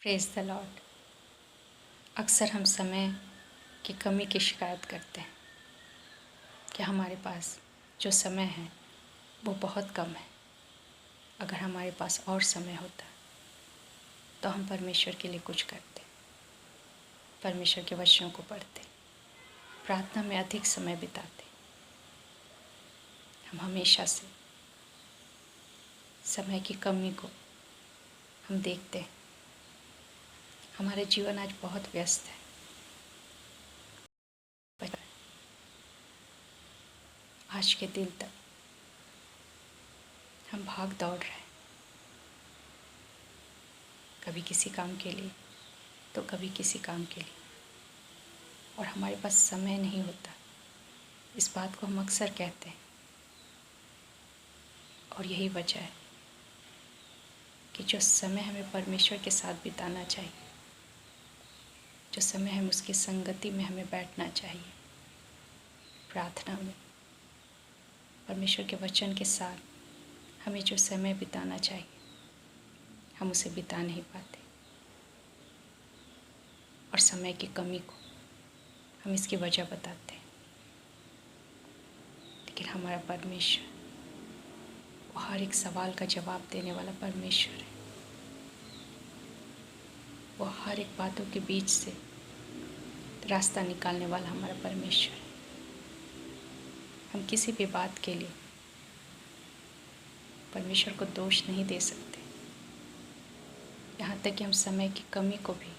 Praise the Lord. अक्सर हम समय की कमी की शिकायत करते हैं कि हमारे पास जो समय है वो बहुत कम है। अगर हमारे पास और समय होता तो हम परमेश्वर के लिए कुछ करते, परमेश्वर के वचनों को पढ़ते, प्रार्थना में अधिक समय बिताते। हम हमेशा से समय की कमी को हम देखते हैं। हमारे जीवन आज बहुत व्यस्त है। आज के दिन तक हम भाग दौड़ रहे हैं, कभी किसी काम के लिए तो कभी किसी काम के लिए, और हमारे पास समय नहीं होता। इस बात को हम अक्सर कहते हैं, और यही वजह है कि जो समय हमें परमेश्वर के साथ बिताना चाहिए, जो समय हम उसकी संगति में हमें बैठना चाहिए, प्रार्थना में परमेश्वर के वचन के साथ हमें जो समय बिताना चाहिए, हम उसे बिता नहीं पाते। और समय की कमी को हम इसकी वजह बताते हैं। लेकिन हमारा परमेश्वर वो हर एक सवाल का जवाब देने वाला परमेश्वर है। वो हर एक बातों के बीच से रास्ता निकालने वाला हमारा परमेश्वर है। हम किसी भी बात के लिए परमेश्वर को दोष नहीं दे सकते। यहाँ तक कि हम समय की कमी को भी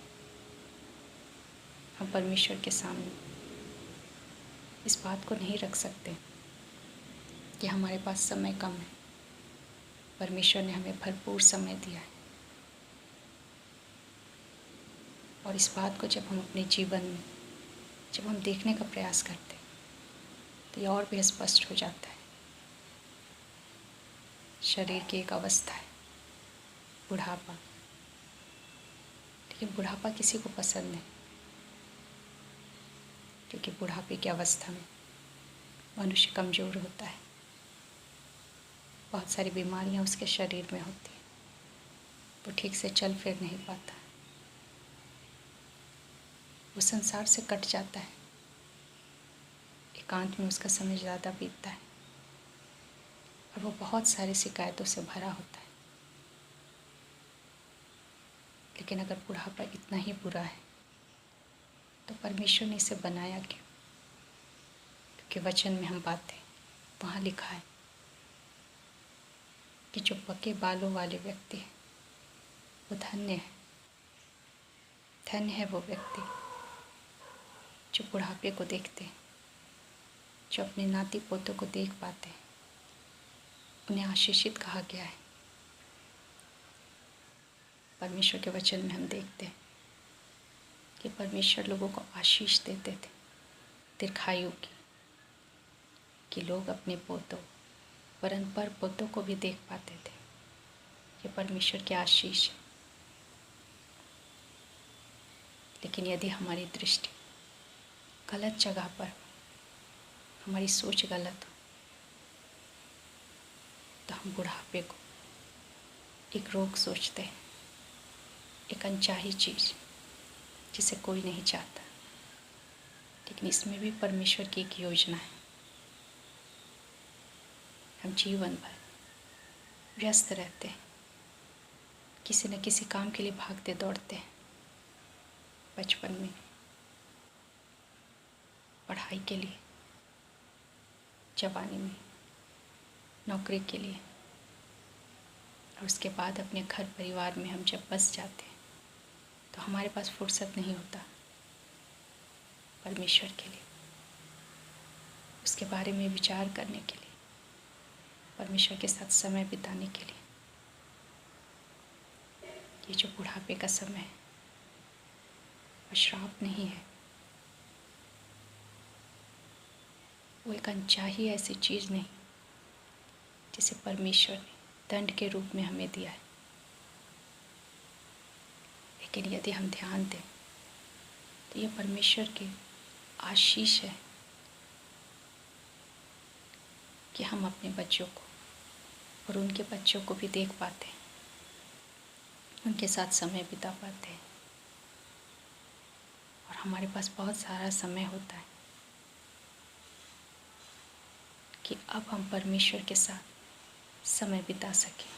हम परमेश्वर के सामने इस बात को नहीं रख सकते कि हमारे पास समय कम है। परमेश्वर ने हमें भरपूर समय दिया है, और इस बात को जब हम अपने जीवन में जब हम देखने का प्रयास करते हैं तो ये और भी स्पष्ट हो जाता है। शरीर की एक अवस्था है बुढ़ापा, लेकिन बुढ़ापा किसी को पसंद नहीं, क्योंकि बुढ़ापे की अवस्था में मनुष्य कमज़ोर होता है। बहुत सारी बीमारियां उसके शरीर में होती हैं, वो ठीक से चल फिर नहीं पाता, वो संसार से कट जाता है, एकांत में उसका समय ज़्यादा बीतता है, और वो बहुत सारी शिकायतों से भरा होता है। लेकिन अगर बुढ़ापा इतना ही बुरा है तो परमेश्वर ने इसे बनाया क्यों? क्योंकि वचन में हम बातें वहाँ लिखा है कि जो पके बालों वाले व्यक्ति हैं वो धन्य है। धन्य है वो व्यक्ति जो बुढ़ापे को देखते हैं, जो अपने नाती पोतों को देख पाते हैं। उन्हें आशीषित कहा गया है। परमेश्वर के वचन में हम देखते हैं कि परमेश्वर लोगों को आशीष देते थे दीर्घायु की, कि लोग अपने पोतों वरन पर पोतों को भी देख पाते थे। ये परमेश्वर की आशीष है। लेकिन यदि हमारी दृष्टि गलत जगह पर, हमारी सोच गलत हो, तो हम बुढ़ापे को एक रोग सोचते हैं, एक अनचाही चीज़ जिसे कोई नहीं चाहता। लेकिन इसमें भी परमेश्वर की एक योजना है। हम जीवन भर व्यस्त रहते हैं, किसी न किसी काम के लिए भागते दौड़ते हैं। बचपन में पढ़ाई के लिए, जवानी में नौकरी के लिए, और उसके बाद अपने घर परिवार में हम जब बस जाते हैं तो हमारे पास फुर्सत नहीं होता परमेश्वर के लिए, उसके बारे में विचार करने के लिए, परमेश्वर के साथ समय बिताने के लिए। ये जो बुढ़ापे का समय है वो श्राप नहीं है, वो एक अनचाही ऐसी चीज़ नहीं जिसे परमेश्वर ने दंड के रूप में हमें दिया है। लेकिन यदि हम ध्यान दें तो ये परमेश्वर की आशीष है कि हम अपने बच्चों को और उनके बच्चों को भी देख पाते हैं, उनके साथ समय बिता पाते हैं। और हमारे पास बहुत सारा समय होता है कि अब हम परमेश्वर के साथ समय बिता सकें।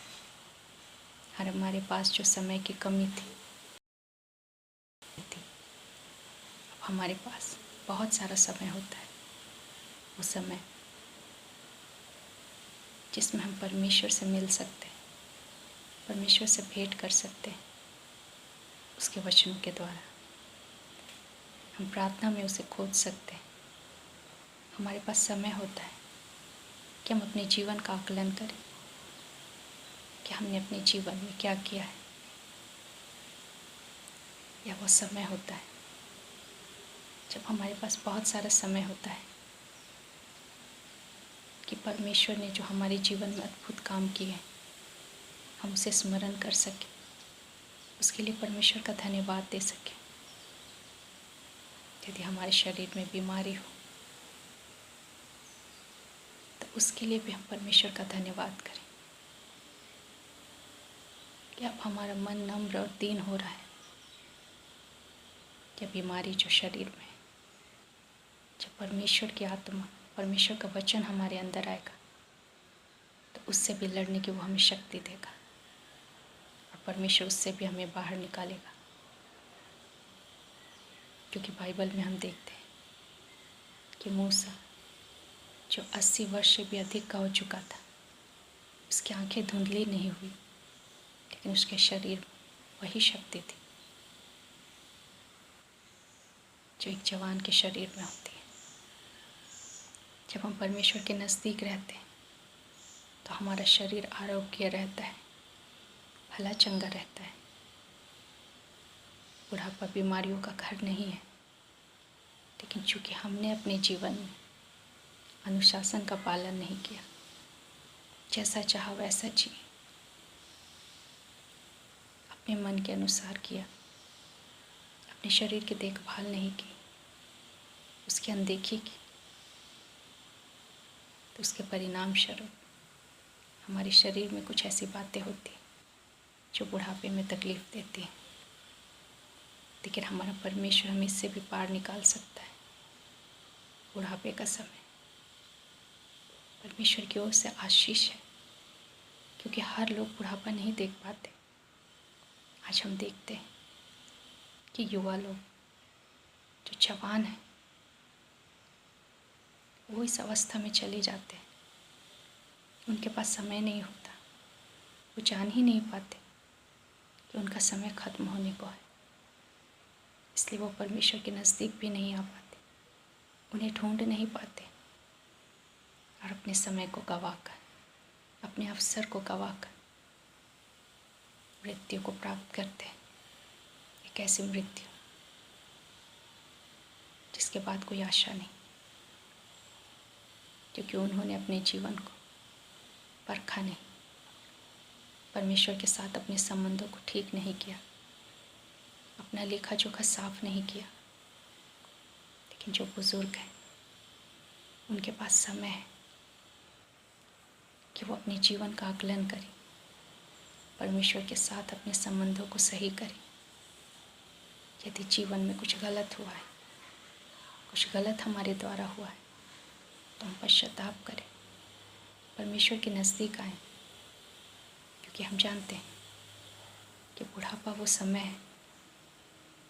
और हमारे पास जो समय की कमी थी, अब हमारे पास बहुत सारा समय होता है। वो समय जिसमें हम परमेश्वर से मिल सकते हैं, परमेश्वर से भेंट कर सकते हैं। उसके वचनों के द्वारा हम प्रार्थना में उसे खोज सकते हैं। हमारे पास समय होता है कि हम अपने जीवन का आकलन करें कि हमने अपने जीवन में क्या किया है। या वो समय होता है जब हमारे पास बहुत सारा समय होता है कि परमेश्वर ने जो हमारे जीवन में अद्भुत काम किए हैं, हम उसे स्मरण कर सकें, उसके लिए परमेश्वर का धन्यवाद दे सकें। यदि हमारे शरीर में बीमारी हो तो उसके लिए भी हम परमेश्वर का धन्यवाद करें कि अब हमारा मन नम्र और दीन हो रहा है। क्या बीमारी जो शरीर में है, जब परमेश्वर की आत्मा, परमेश्वर का वचन हमारे अंदर आएगा तो उससे भी लड़ने की वो हमें शक्ति देगा और परमेश्वर उससे भी हमें बाहर निकालेगा। क्योंकि बाइबल में हम देखते हैं कि मूसा जो 80 वर्ष से भी अधिक का हो चुका था, उसकी आंखें धुंधली नहीं हुई, लेकिन उसके शरीर में वही शक्ति थी जो एक जवान के शरीर में होती है। जब हम परमेश्वर के नज़दीक रहते हैं तो हमारा शरीर आरोग्य रहता है, भला चंगा रहता है। बुढ़ापा बीमारियों का घर नहीं है, लेकिन चूँकि हमने अपने जीवन में अनुशासन का पालन नहीं किया, जैसा चाहा वैसा जिए, अपने मन के अनुसार किया, अपने शरीर की देखभाल नहीं की, उसकी अनदेखी की, तो उसके परिणाम स्वरूप हमारे शरीर में कुछ ऐसी बातें होती जो बुढ़ापे में तकलीफ़ देती हैं। लेकिन हमारा परमेश्वर हमें इससे भी पार निकाल सकता है। बुढ़ापे का समय परमेश्वर की ओर से आशीष है, क्योंकि हर लोग बुढ़ापा नहीं देख पाते। आज हम देखते हैं कि युवा लोग जो जवान हैं वो इस अवस्था में चले जाते हैं, उनके पास समय नहीं होता, वो जान ही नहीं पाते कि उनका समय ख़त्म होने को है। इसलिए वो परमेश्वर के नज़दीक भी नहीं आ पाते, उन्हें ढूंढ नहीं पाते और अपने समय को गंवाकर, अपने अवसर को गंवाकर मृत्यु को प्राप्त करते हैं। एक ऐसी मृत्यु जिसके बाद कोई आशा नहीं, क्योंकि उन्होंने अपने जीवन को परखा नहीं, परमेश्वर के साथ अपने संबंधों को ठीक नहीं किया, अपना लेखा जोखा साफ नहीं किया। लेकिन जो बुज़ुर्ग हैं उनके पास समय है कि वो अपने जीवन का आकलन करें, परमेश्वर के साथ अपने संबंधों को सही करें। यदि जीवन में कुछ गलत हुआ है, कुछ गलत हमारे द्वारा हुआ है, तो हम पश्चाताप करें, परमेश्वर के नज़दीक आएं, क्योंकि हम जानते हैं कि बुढ़ापा वो समय है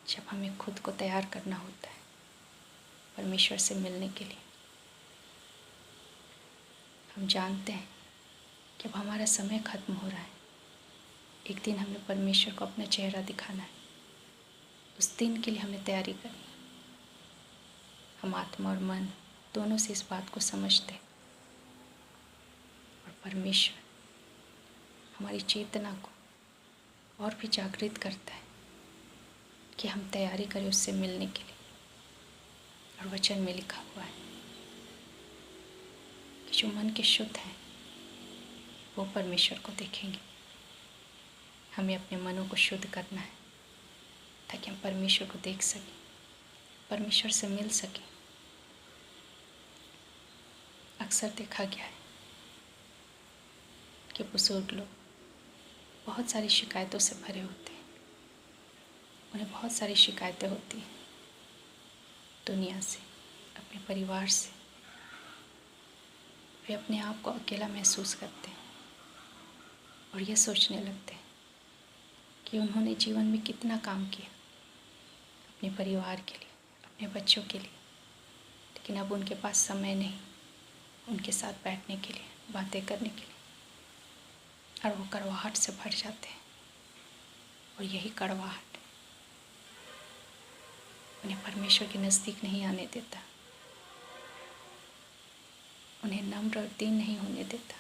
जब हमें खुद को तैयार करना होता है परमेश्वर से मिलने के लिए। हम जानते हैं कि अब हमारा समय ख़त्म हो रहा है, एक दिन हमें परमेश्वर को अपना चेहरा दिखाना है। उस दिन के लिए हमें तैयारी करनी है। हम आत्मा और मन दोनों से इस बात को समझते हैं और परमेश्वर हमारी चेतना को और भी जागृत करता है कि हम तैयारी करें उससे मिलने के लिए। और वचन में लिखा हुआ है कि जो मन के शुद्ध हैं वो परमेश्वर को देखेंगे। हमें अपने मनों को शुद्ध करना है ताकि हम परमेश्वर को देख सकें, परमेश्वर से मिल सकें। अक्सर देखा गया है कि बुजुर्ग लोग बहुत सारी शिकायतों से भरे होते हैं। उन्हें बहुत सारी शिकायतें होती हैं दुनिया से, अपने परिवार से। वे अपने आप को अकेला महसूस करते हैं और ये सोचने लगते हैं कि उन्होंने जीवन में कितना काम किया अपने परिवार के लिए, अपने बच्चों के लिए, लेकिन अब उनके पास समय नहीं उनके साथ बैठने के लिए, बातें करने के लिए, और वो कड़वाहट से भर जाते हैं। और यही कड़वाहट उन्हें परमेश्वर के नज़दीक नहीं आने देता, उन्हें नम्र और दीन नहीं होने देता,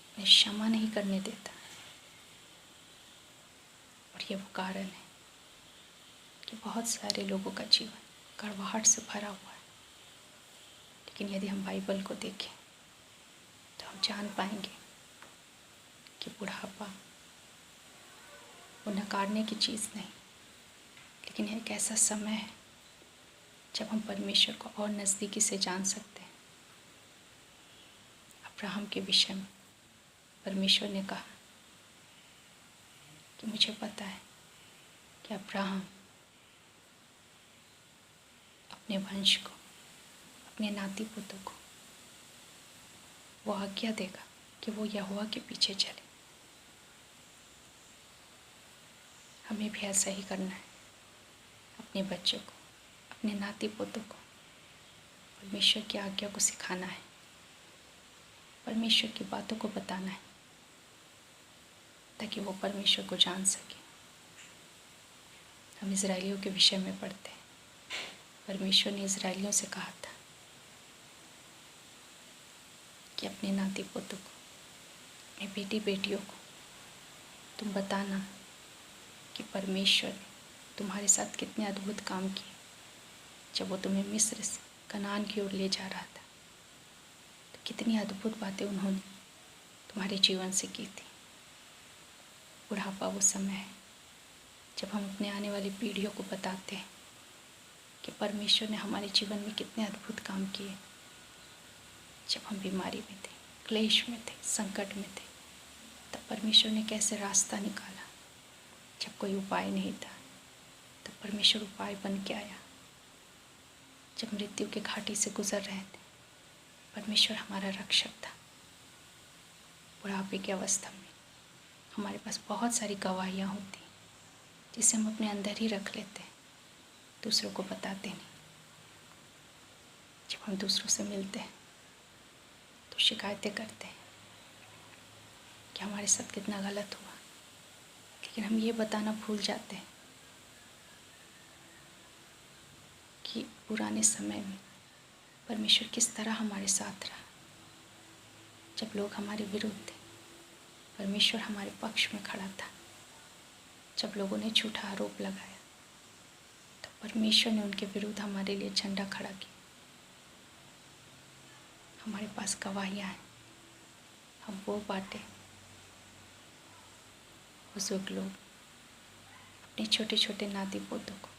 उन्हें क्षमा नहीं करने देता। और ये वो कारण है कि बहुत सारे लोगों का जीवन कड़वाहट से भरा हुआ है। लेकिन यदि हम बाइबल को देखें तो हम जान पाएंगे कि बुढ़ापा वो नकारने की चीज़ नहीं, लेकिन एक ऐसा समय है जब हम परमेश्वर को और नज़दीकी से जान सकते हैं। अब्राहम के विषय में परमेश्वर ने कहा कि मुझे पता है कि अब्राहम अपने वंश को, अपने नाती पोतों को वो आज्ञा देगा कि वो यहोवा के पीछे चले। हमें भी ऐसा ही करना है। अपने बच्चों को, अपने नाती पोतों को परमेश्वर की आज्ञा को सिखाना है, परमेश्वर की बातों को बताना है, ताकि वो परमेश्वर को जान सके। हम इज़राइलियों के विषय में पढ़ते हैं। परमेश्वर ने इज़राइलियों से कहा था कि अपने नाती पोतों को, अपनी बेटी बेटियों को तुम बताना कि परमेश्वर ने तुम्हारे साथ कितने अद्भुत काम किए जब वो तुम्हें मिस्र से कनान की ओर ले जा रहा था। तो कितनी अद्भुत बातें उन्होंने तुम्हारे जीवन से की थी। बुढ़ापा वो समय है जब हम अपने आने वाली पीढ़ियों को बताते हैं कि परमेश्वर ने हमारे जीवन में कितने अद्भुत काम किए। जब हम बीमारी में थे, क्लेश में थे, संकट में थे, तब परमेश्वर ने कैसे रास्ता निकाला। जब कोई उपाय नहीं था तब परमेश्वर उपाय बन के आया। जब मृत्यु के घाटी से गुजर रहे थे, परमेश्वर हमारा रक्षक था। बुढ़ापे की अवस्था में हमारे पास बहुत सारी गवाहियाँ होती जिसे हम अपने अंदर ही रख लेते हैं, दूसरों को बताते नहीं। जब हम दूसरों से मिलते हैं तो शिकायतें करते हैं कि हमारे साथ कितना गलत हुआ, लेकिन हम ये बताना भूल जाते हैं कि पुराने समय में परमेश्वर किस तरह हमारे साथ रहा। जब लोग हमारे विरुद्ध थे, परमेश्वर हमारे पक्ष में खड़ा था। जब लोगों ने झूठा आरोप लगाया तो परमेश्वर ने उनके विरुद्ध हमारे लिए झंडा खड़ा किया। हमारे पास गवाहियाँ हैं, हम वो बातें बुजुर्ग लोग अपने छोटे छोटे नाती पोतों को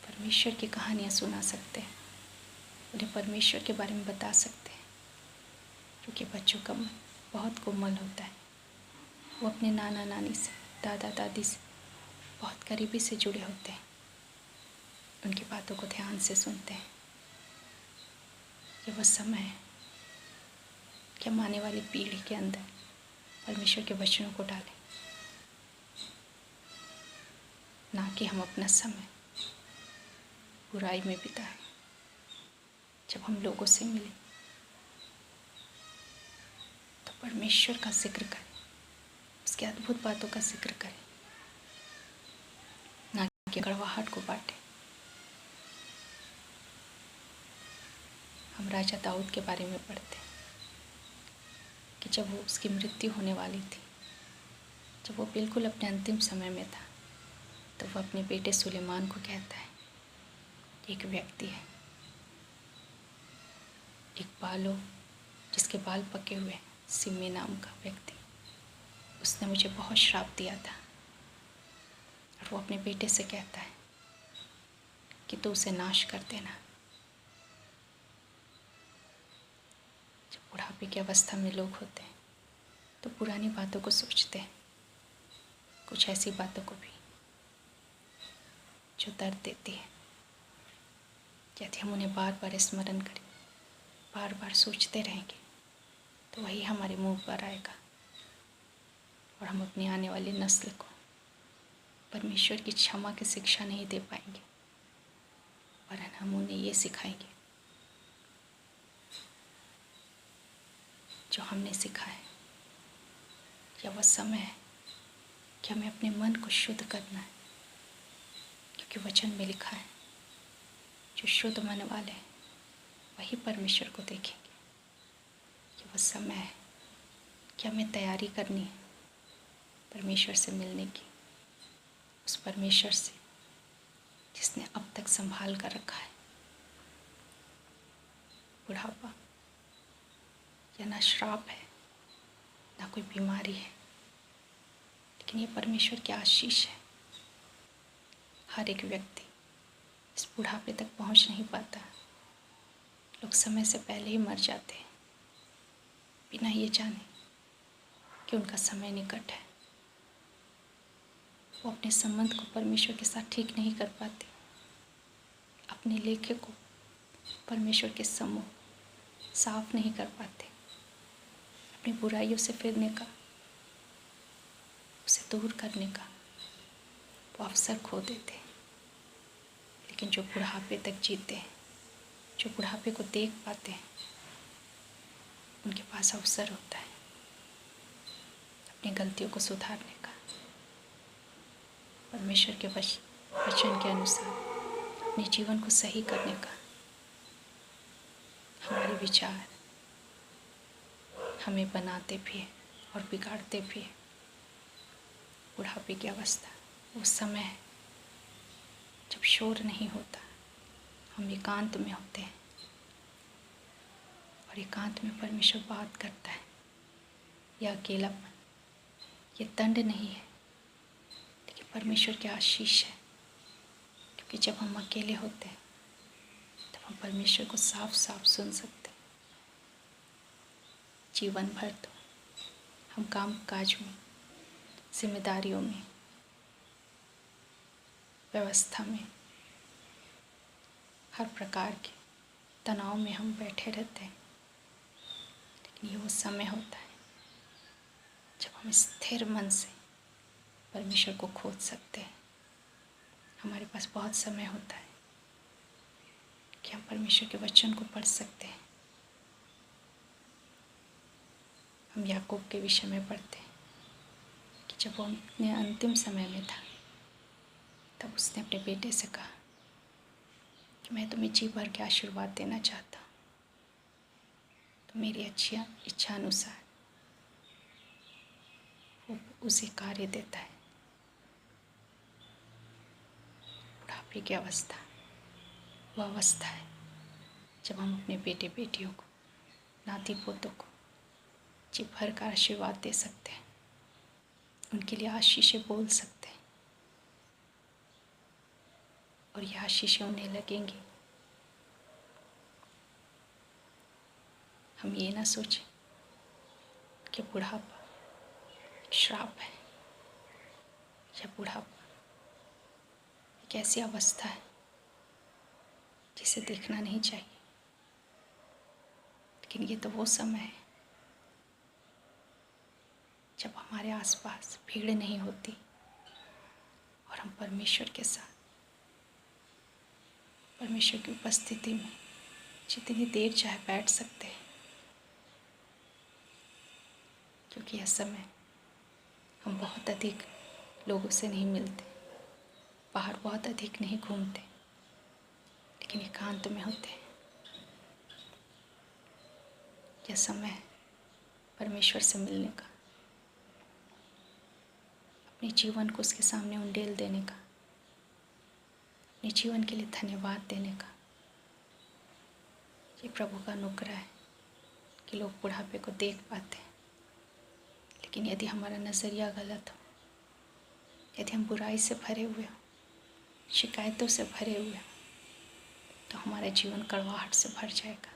परमेश्वर की कहानियाँ सुना सकते हैं, उन्हें परमेश्वर के बारे में बता सकते हैं। क्योंकि बच्चों का मन बहुत कोमल होता है, वो अपने नाना नानी से, दादा दादी से बहुत करीबी से जुड़े होते हैं, उनकी बातों को ध्यान से सुनते हैं। ये वह समय है कि हम आने वाली पीढ़ी के अंदर परमेश्वर के वचनों को डालें, ना कि हम अपना समय बुराई में बिताएं। जब हम लोगों से मिलें तो परमेश्वर का जिक्र करें, उसकी अद्भुत बातों का जिक्र करें, ना कि कड़वाहट को बांटें। हम राजा दाऊद के बारे में पढ़ते हैं कि जब वो उसकी मृत्यु होने वाली थी, जब वो बिल्कुल अपने अंतिम समय में था, तो वो अपने बेटे सुलेमान को कहता है, एक व्यक्ति है, एक बालों जिसके बाल पके हुए, सिमी नाम का व्यक्ति, उसने मुझे बहुत श्राप दिया था। और वो अपने बेटे से कहता है कि तू उसे नाश कर देना। जब बुढ़ापे की अवस्था में लोग होते हैं तो पुरानी बातों को सोचते हैं, कुछ ऐसी बातों को भी जो दर्द देती है। यदि हम उन्हें बार बार स्मरण करें, बार बार सोचते रहेंगे, तो वही हमारे मुंह पर आएगा और हम अपनी आने वाली नस्ल को परमेश्वर की क्षमा की शिक्षा नहीं दे पाएंगे, वरन हम उन्हें ये सिखाएंगे जो हमने सीखा है। या वह समय है कि हमें अपने मन को शुद्ध करना है, क्योंकि वचन में लिखा है जो शुद्ध मन वाले हैं वही परमेश्वर को देखेंगे। कि वह समय है कि हमें तैयारी करनी है परमेश्वर से मिलने की, उस परमेश्वर से जिसने अब तक संभाल कर रखा है। बुढ़ापा या ना श्राप है, ना कोई बीमारी है, लेकिन ये परमेश्वर की आशीष है। हर एक व्यक्ति इस बुढ़ापे तक पहुंच नहीं पाता। लोग समय से पहले ही मर जाते हैं, बिना ये जाने कि उनका समय निकट है। वो अपने संबंध को परमेश्वर के साथ ठीक नहीं कर पाते, अपने लेखे को परमेश्वर के सम्मुख साफ नहीं कर पाते, अपनी बुराइयों से फिरने का, उसे दूर करने का वो अवसर खो देते हैं। लेकिन जो बुढ़ापे तक जीते हैं, जो बुढ़ापे को देख पाते हैं, उनके पास अवसर होता है अपनी गलतियों को सुधारने का, परमेश्वर के वचन के अनुसार अपने जीवन को सही करने का। हमारे विचार हमें बनाते भी हैं और बिगाड़ते भी हैं। बुढ़ापे की अवस्था वो समय है जब शोर नहीं होता, हम एकांत में होते हैं और एकांत में परमेश्वर बात करता है। यह अकेलापन, ये दंड नहीं है, लेकिन परमेश्वर की आशीष है। क्योंकि जब हम अकेले होते हैं तब हम परमेश्वर को साफ साफ सुन सकते हैं। जीवन भर तो हम काम काज में, जिम्मेदारियों में, व्यवस्था में, हर प्रकार के तनाव में हम बैठे रहते हैं। लेकिन ये वो समय होता है जब हम स्थिर मन से परमेश्वर को खोज सकते हैं। हमारे पास बहुत समय होता है कि हम परमेश्वर के वचन को पढ़ सकते हैं। हम याकूब के विषय में पढ़ते हैं कि जब वो अपने अंतिम समय में था, तब उसने अपने बेटे से कहा कि मैं तुम्हें जी भर के आशीर्वाद देना चाहता हूँ, तो मेरी अच्छी इच्छा अनुसार वो उसे कार्य देता है। बुढ़ापे की अवस्था वह अवस्था है जब हम अपने बेटे बेटियों को, नाती पोतों को जी भर का आशीर्वाद दे सकते हैं, उनके लिए आशीषें बोल सकते हैं। और ये आशीषें उन्हें लगेंगी। हम ये ना सोचें कि बुढ़ापा एक श्राप है या बुढ़ापा एक ऐसी अवस्था है जिसे देखना नहीं चाहिए। लेकिन ये तो वो समय है जब हमारे आसपास भीड़ नहीं होती और हम परमेश्वर के साथ, परमेश्वर की उपस्थिति में जितनी देर चाहे बैठ सकते हैं। क्योंकि यह समय हम बहुत अधिक लोगों से नहीं मिलते, बाहर बहुत अधिक नहीं घूमते, लेकिन एकांत में होते हैं। यह समय है परमेश्वर से मिलने का, अपने जीवन को उसके सामने उंडेल देने का, अपने जीवन के लिए धन्यवाद देने का। ये प्रभु का अनुग्रह है कि लोग बुढ़ापे को देख पाते हैं। लेकिन यदि हमारा नज़रिया गलत हो, यदि हम बुराई से भरे हुए हो, शिकायतों से भरे हुए हो, तो हमारा जीवन कड़वाहट से भर जाएगा।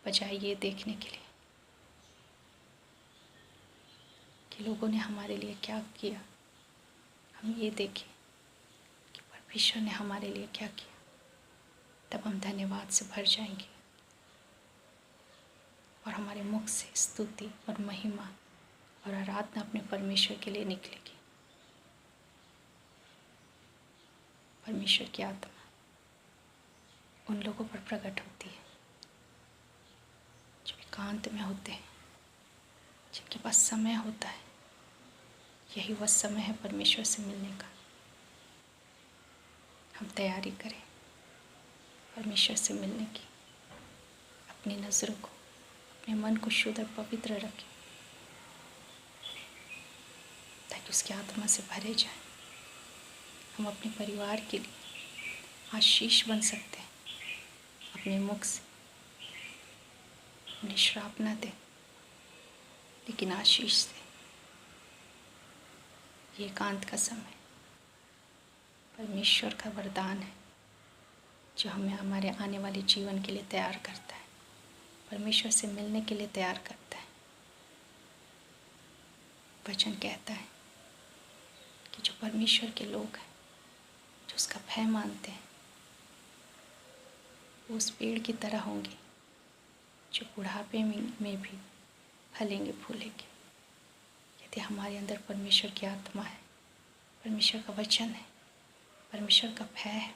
बजाय ये देखने के लिए कि लोगों ने हमारे लिए क्या किया, हम ये देखें कि परमेश्वर ने हमारे लिए क्या किया, तब हम धन्यवाद से भर जाएंगे और हमारे मुख से स्तुति और महिमा और आराधना अपने परमेश्वर के लिए निकलेगी। परमेश्वर की आत्मा उन लोगों पर प्रकट होती है जो एकांत में होते हैं, जिनके पास समय होता है। यही वह समय है परमेश्वर से मिलने का। हम तैयारी करें परमेश्वर से मिलने की। अपनी नज़रों को, अपने मन को शुद्ध और पवित्र रखें ताकि उसकी आत्मा से भरे जाएं। हम अपने परिवार के लिए आशीष बन सकते हैं। अपने मुख से उन्हें श्राप न दें, लेकिन आशीष दें। ये एकांत का समय परमेश्वर का वरदान है जो हमें हमारे आने वाले जीवन के लिए तैयार करता है, परमेश्वर से मिलने के लिए तैयार करता है। वचन कहता है कि जो परमेश्वर के लोग हैं, जो उसका भय मानते हैं, वो उस पेड़ की तरह होंगे जो बुढ़ापे में भी फलेंगे फूलेंगे। यदि हमारे अंदर परमेश्वर की आत्मा है, परमेश्वर का वचन है, परमेश्वर का भय है,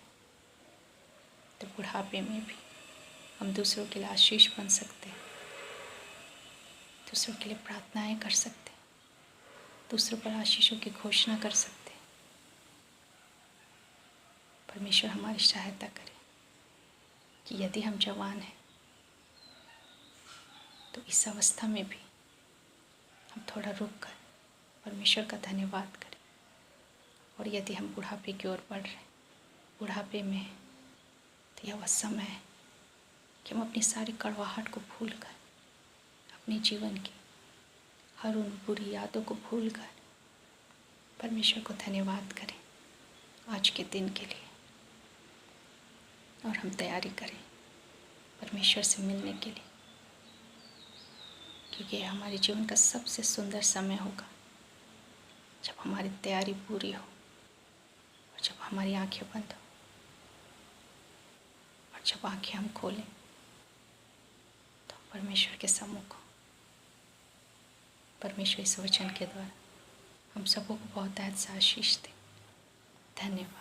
तो बुढ़ापे में भी हम दूसरों के लिए आशीष बन सकते हैं, दूसरों के लिए प्रार्थनाएं कर सकते हैं, दूसरों पर आशीषों की घोषणा कर सकते हैं। परमेश्वर हमारी सहायता करे कि यदि हम जवान हैं तो इस अवस्था में भी हम थोड़ा रुक कर परमेश्वर का धन्यवाद करें। और यदि हम बुढ़ापे की ओर बढ़ रहे हैं, बुढ़ापे में हैं, तो यह वह समय है कि हम अपनी सारी कड़वाहट को भूलकर, अपने जीवन की हर उन बुरी यादों को भूलकर परमेश्वर को धन्यवाद करें आज के दिन के लिए। और हम तैयारी करें परमेश्वर से मिलने के लिए, क्योंकि यह हमारे जीवन का सबसे सुंदर समय होगा जब हमारी तैयारी पूरी हो और जब हमारी आंखें बंद हो और जब आंखें हम खोलें तो परमेश्वर के सम्मुख हो। परमेश्वर इस वचन के द्वारा हम सबों को बहुत आशीष दे। धन्यवाद।